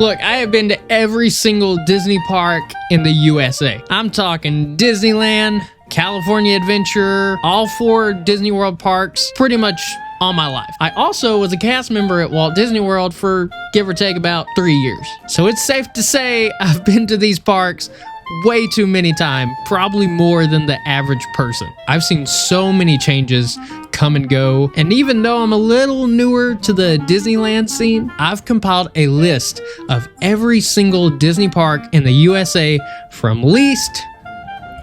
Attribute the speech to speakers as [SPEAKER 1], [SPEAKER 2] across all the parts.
[SPEAKER 1] Look, I have been to every single Disney park in the USA. I'm talking Disneyland, California Adventure, all 4 Disney World parks, pretty much all my life. I also was a cast member at Walt Disney World for give or take about 3 years. So it's safe to say I've been to these parks way too many times, probably more than the average person. I've seen so many changes come and go, and even though I'm a little newer to the Disneyland scene, I've compiled a list of every single Disney park in the USA from least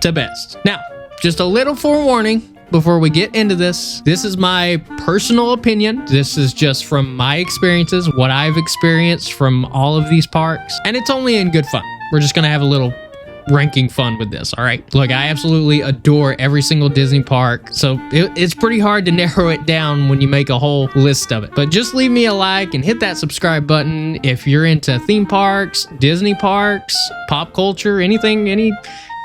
[SPEAKER 1] to best. Now, just a little forewarning before we get into this. This is my personal opinion. This is just from my experiences, what I've experienced from all of these parks, and it's only in good fun. We're just gonna have a little ranking fun with this, all right? Look, I absolutely adore every single Disney park, so it's pretty hard to narrow it down when you make a whole list of it. But just leave me a like and hit that subscribe button if you're into theme parks, Disney parks, pop culture, anything, any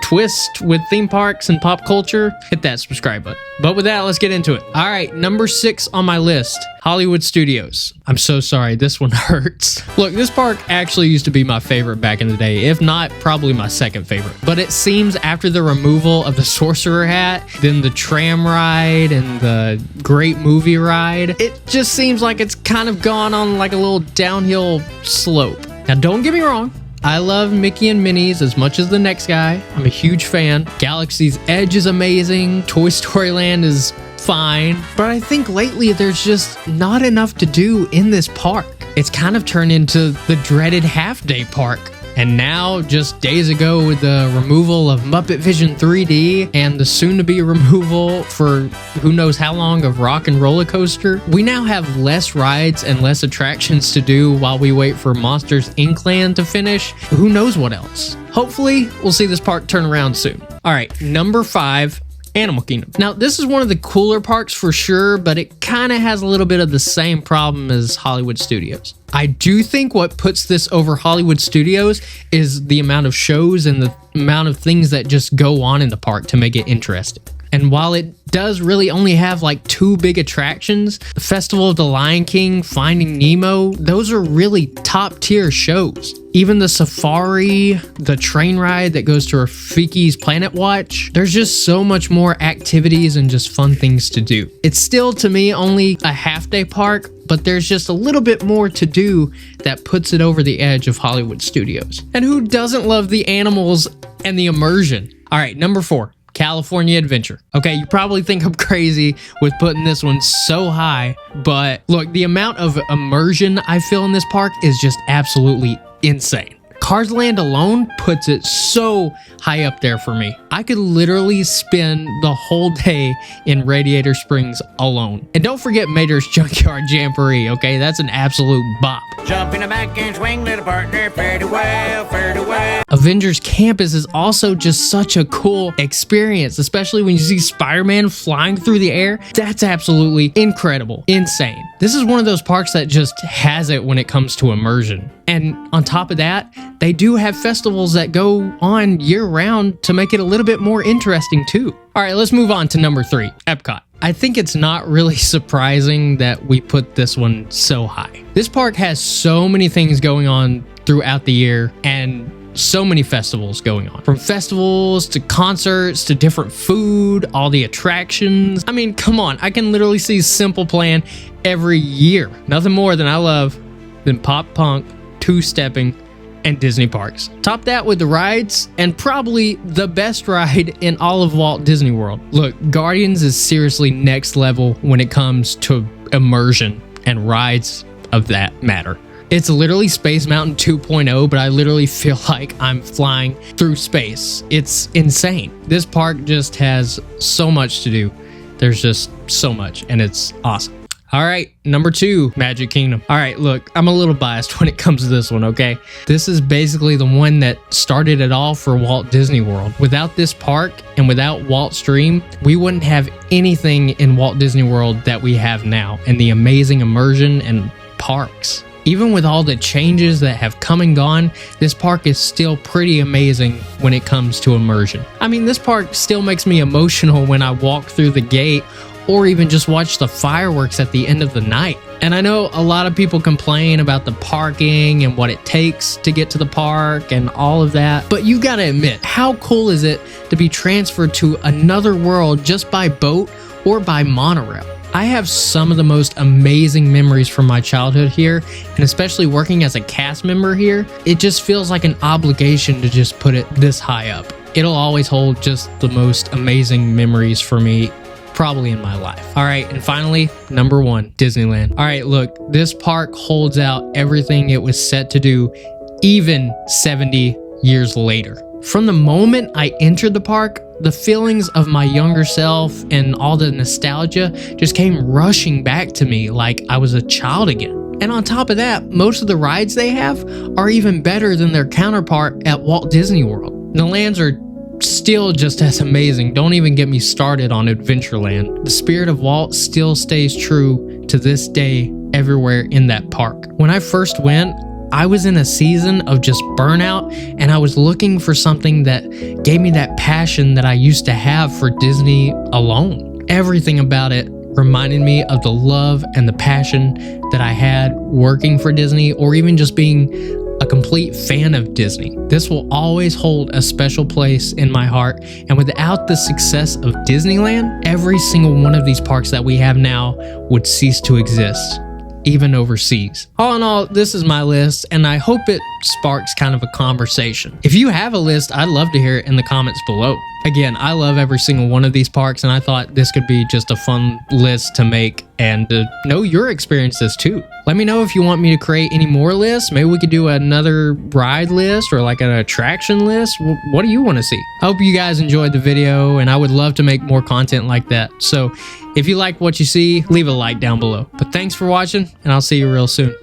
[SPEAKER 1] twist with theme parks and pop culture, hit that subscribe button. But with that, let's get into it. All right, number 6 on my list, Hollywood Studios. I'm so sorry, this one hurts. Look, this park actually used to be my favorite back in the day, if not probably my second favorite. But it seems after the removal of the Sorcerer Hat, then the tram ride and the Great Movie Ride, it just seems like it's kind of gone on like a little downhill slope. Now, don't get me wrong, I love Mickey and Minnie's as much as the next guy. I'm a huge fan. Galaxy's Edge is amazing. Toy Story Land is fine. But I think lately there's just not enough to do in this park. It's kind of turned into the dreaded half-day park. And now, just days ago, with the removal of Muppet Vision 3D and the soon-to-be removal for who knows how long of Rock and Roller Coaster, we now have less rides and less attractions to do while we wait for Monsters Inc. Land to finish. Who knows what else? Hopefully, we'll see this park turn around soon. All right, number 5. Animal Kingdom. Now, this is one of the cooler parks for sure, but it kind of has a little bit of the same problem as Hollywood Studios. I do think what puts this over Hollywood Studios is the amount of shows and the amount of things that just go on in the park to make it interesting. And while it does really only have like 2 big attractions, the Festival of the Lion King, Finding Nemo, those are really top tier shows. Even the safari, the train ride that goes to Rafiki's Planet Watch, there's just so much more activities and just fun things to do. It's still, to me, only a half-day park, but there's just a little bit more to do that puts it over the edge of Hollywood Studios. And who doesn't love the animals and the immersion? All right, number 4. California Adventure. Okay, you probably think I'm crazy with putting this one so high, but look, the amount of immersion I feel in this park is just absolutely insane. Cars Land alone puts it so high up there for me. I could literally spend the whole day in Radiator Springs alone. And don't forget Mater's Junkyard Jamboree, okay? That's an absolute bop.
[SPEAKER 2] Jump in the back and swing, little partner, fare thee well, fare thee well.
[SPEAKER 1] Avengers Campus is also just such a cool experience, especially when you see Spider-Man flying through the air. That's absolutely incredible, insane. This is one of those parks that just has it when it comes to immersion. And on top of that, they do have festivals that go on year-round to make it a little bit more interesting too. All right, let's move on to number 3, Epcot. I think it's not really surprising that we put this one so high. This park has so many things going on throughout the year and so many festivals going on. From festivals to concerts to different food, all the attractions. I mean, come on, I can literally see Simple Plan every year. Nothing more than I love than pop punk, two-stepping, and Disney parks. Top that with the rides, and probably the best ride in all of Walt Disney World. Look, Guardians is seriously next level when it comes to immersion and rides of that matter. It's literally Space Mountain 2.0, but I literally feel like I'm flying through space. It's insane. This park just has so much to do. There's just so much, and it's awesome. All right, number 2, Magic Kingdom. All right, look, I'm a little biased when it comes to this one, okay? This is basically the one that started it all for Walt Disney World. Without this park and without Walt's Dream, we wouldn't have anything in Walt Disney World that we have now, and the amazing immersion and parks. Even with all the changes that have come and gone, this park is still pretty amazing when it comes to immersion. I mean, this park still makes me emotional when I walk through the gate or even just watch the fireworks at the end of the night. And I know a lot of people complain about the parking and what it takes to get to the park and all of that, but you gotta admit, how cool is it to be transferred to another world just by boat or by monorail? I have some of the most amazing memories from my childhood here, and especially working as a cast member here, it just feels like an obligation to just put it this high up. It'll always hold just the most amazing memories for me, probably in my life. All right, and finally, number 1, Disneyland. All right, look, this park holds out everything it was set to do, even 70 years later. From the moment I entered the park, the feelings of my younger self and all the nostalgia just came rushing back to me like I was a child again. And on top of that, most of the rides they have are even better than their counterpart at Walt Disney World. The lands are still just as amazing. Don't even get me started on Adventureland. The spirit of Walt still stays true to this day everywhere in that park. When I first went, I was in a season of just burnout, and I was looking for something that gave me that passion that I used to have for Disney alone. Everything about it reminded me of the love and the passion that I had working for Disney, or even just being a complete fan of Disney. This will always hold a special place in my heart, and without the success of Disneyland, every single one of these parks that we have now would cease to exist, even overseas. All in all, this is my list, and I hope it sparks kind of a conversation. If you have a list, I'd love to hear it in the comments below. Again, I love every single one of these parks, and I thought this could be just a fun list to make and to know your experiences too. Let me know if you want me to create any more lists. Maybe we could do another ride list or like an attraction list. What do you want to see? I hope you guys enjoyed the video, and I would love to make more content like that. So if you like what you see, leave a like down below. But thanks for watching, and I'll see you real soon.